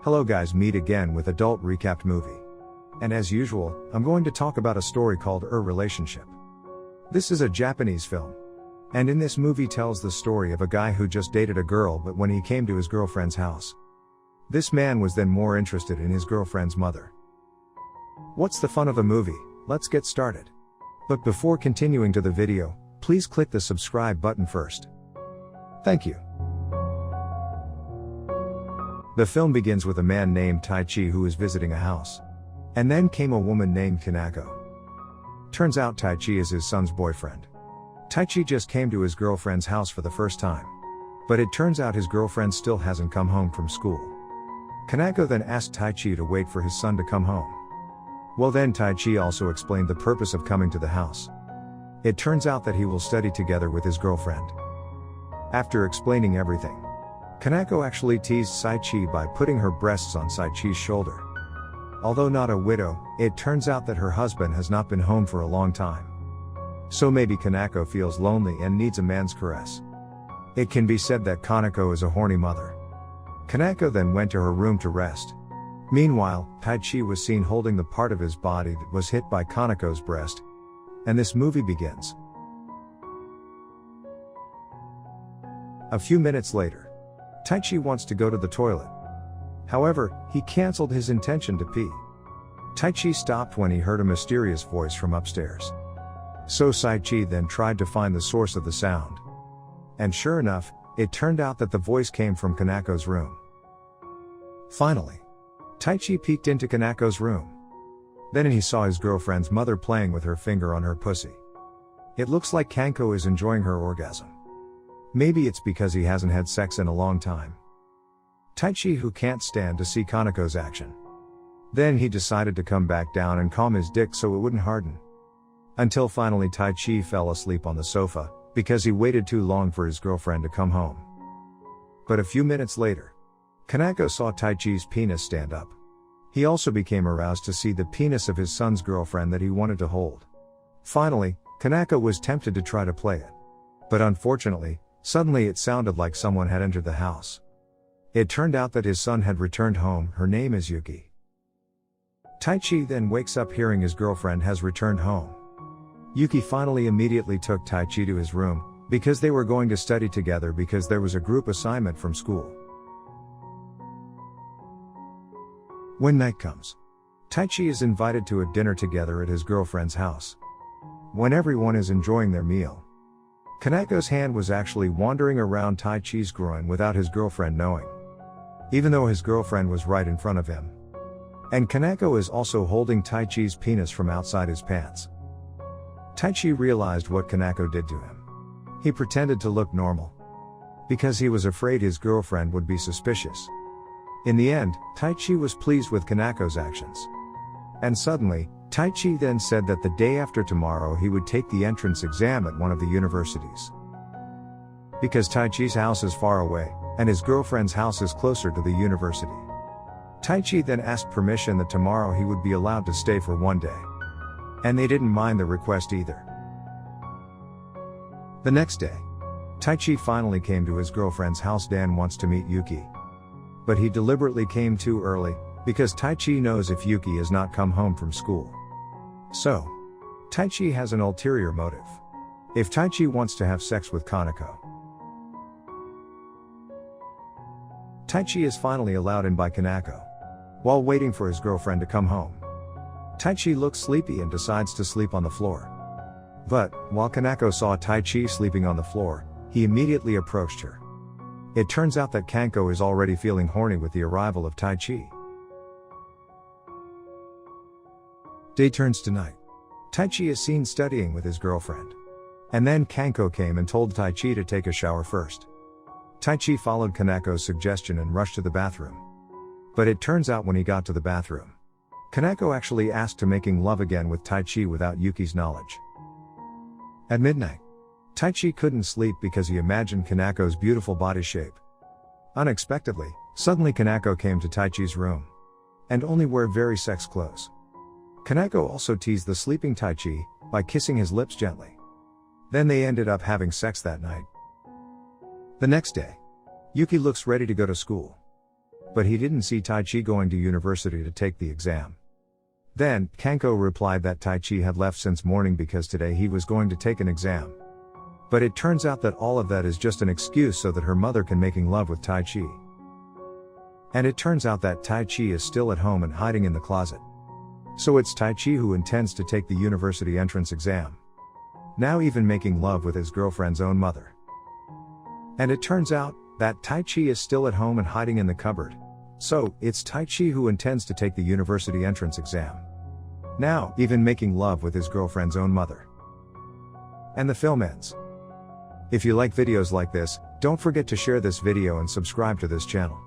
Hello guys, meet again with adult recapped movie. And as usual, I'm going to talk about a story called Relationship. This is a Japanese film. And in this movie tells the story of a guy who just dated a girl, but when he came to his girlfriend's house, this man was then more interested in his girlfriend's mother. What's the fun of a movie? Let's get started. But before continuing to the video, please click the subscribe button first. Thank you. The film begins with a man named Taichi who is visiting a house. And then came a woman named Kanako. Turns out Taichi is his son's boyfriend. Taichi just came to his girlfriend's house for the first time. But it turns out his girlfriend still hasn't come home from school. Kanako then asked Taichi to wait for his son to come home. Well, then Taichi also explained the purpose of coming to the house. It turns out that he will study together with his girlfriend. After explaining everything, Kanako actually teased Taichi by putting her breasts on Taichi's shoulder. Although not a widow, it turns out that her husband has not been home for a long time. So maybe Kanako feels lonely and needs a man's caress. It can be said that Kanako is a horny mother. Kanako then went to her room to rest. Meanwhile, Taichi was seen holding the part of his body that was hit by Kanako's breast. And this movie begins. A few minutes later, Taichi wants to go to the toilet. However, he cancelled his intention to pee. Taichi stopped when he heard a mysterious voice from upstairs. So Taichi then tried to find the source of the sound. And sure enough, it turned out that the voice came from Kanako's room. Finally, Taichi peeked into Kanako's room. Then he saw his girlfriend's mother playing with her finger on her pussy. It looks like Kanako is enjoying her orgasm. Maybe it's because he hasn't had sex in a long time. Taichi who can't stand to see Kanako's action. Then he decided to come back down and calm his dick so it wouldn't harden. Until finally Taichi fell asleep on the sofa, because he waited too long for his girlfriend to come home. But a few minutes later, Kanako saw Taichi's penis stand up. He also became aroused to see the penis of his son's girlfriend that he wanted to hold. Finally, Kanako was tempted to try to play it. But unfortunately, suddenly it sounded like someone had entered the house. It turned out that his son had returned home. Her name is Yuki. Taichi then wakes up hearing his girlfriend has returned home. Yuki finally immediately took Taichi to his room, because they were going to study together because there was a group assignment from school. When night comes, Taichi is invited to a dinner together at his girlfriend's house. When everyone is enjoying their meal, Kanako's hand was actually wandering around Taichi's groin without his girlfriend knowing. Even though his girlfriend was right in front of him. And Kanako is also holding Taichi's penis from outside his pants. Taichi realized what Kanako did to him. He pretended to look normal. Because he was afraid his girlfriend would be suspicious. In the end, Taichi was pleased with Kanako's actions. And suddenly, Taichi then said that the day after tomorrow he would take the entrance exam at one of the universities. Because Taichi's house is far away, and his girlfriend's house is closer to the university. Taichi then asked permission that tomorrow he would be allowed to stay for one day. And they didn't mind the request either. The next day, Taichi finally came to his girlfriend's house. Dan wants to meet Yuki. But he deliberately came too early, because Taichi knows if Yuki has not come home from school. So, Taichi has an ulterior motive. If Taichi wants to have sex with Kanako. Taichi is finally allowed in by Kanako. While waiting for his girlfriend to come home. Taichi looks sleepy and decides to sleep on the floor. But, while Kanako saw Taichi sleeping on the floor, he immediately approached her. It turns out that Kanako is already feeling horny with the arrival of Taichi. Day turns to night. Taichi is seen studying with his girlfriend. And then Kanako came and told Taichi to take a shower first. Taichi followed Kanako's suggestion and rushed to the bathroom. But it turns out when he got to the bathroom, Kanako actually asked to making love again with Taichi without Yuki's knowledge. At midnight, Taichi couldn't sleep because he imagined Kanako's beautiful body shape. Unexpectedly, suddenly Kanako came to Taichi's room. And only wear very sex clothes. Kanako also teased the sleeping Taichi by kissing his lips gently. Then they ended up having sex that night. The next day, Yuki looks ready to go to school. but he didn't see Taichi going to university to take the exam. Then, Kanko replied that Taichi had left since morning because today he was going to take an exam. But it turns out that all of that is just an excuse so that her mother can making love with Taichi. And it turns out that Taichi is still at home and hiding in the closet. So it's Taichi who intends to take the university entrance exam. Now even making love with his girlfriend's own mother. And it turns out that Taichi is still at home and hiding in the cupboard. So, it's Taichi who intends to take the university entrance exam. Now, even making love with his girlfriend's own mother. And the film ends. If you like videos like this, don't forget to share this video and subscribe to this channel.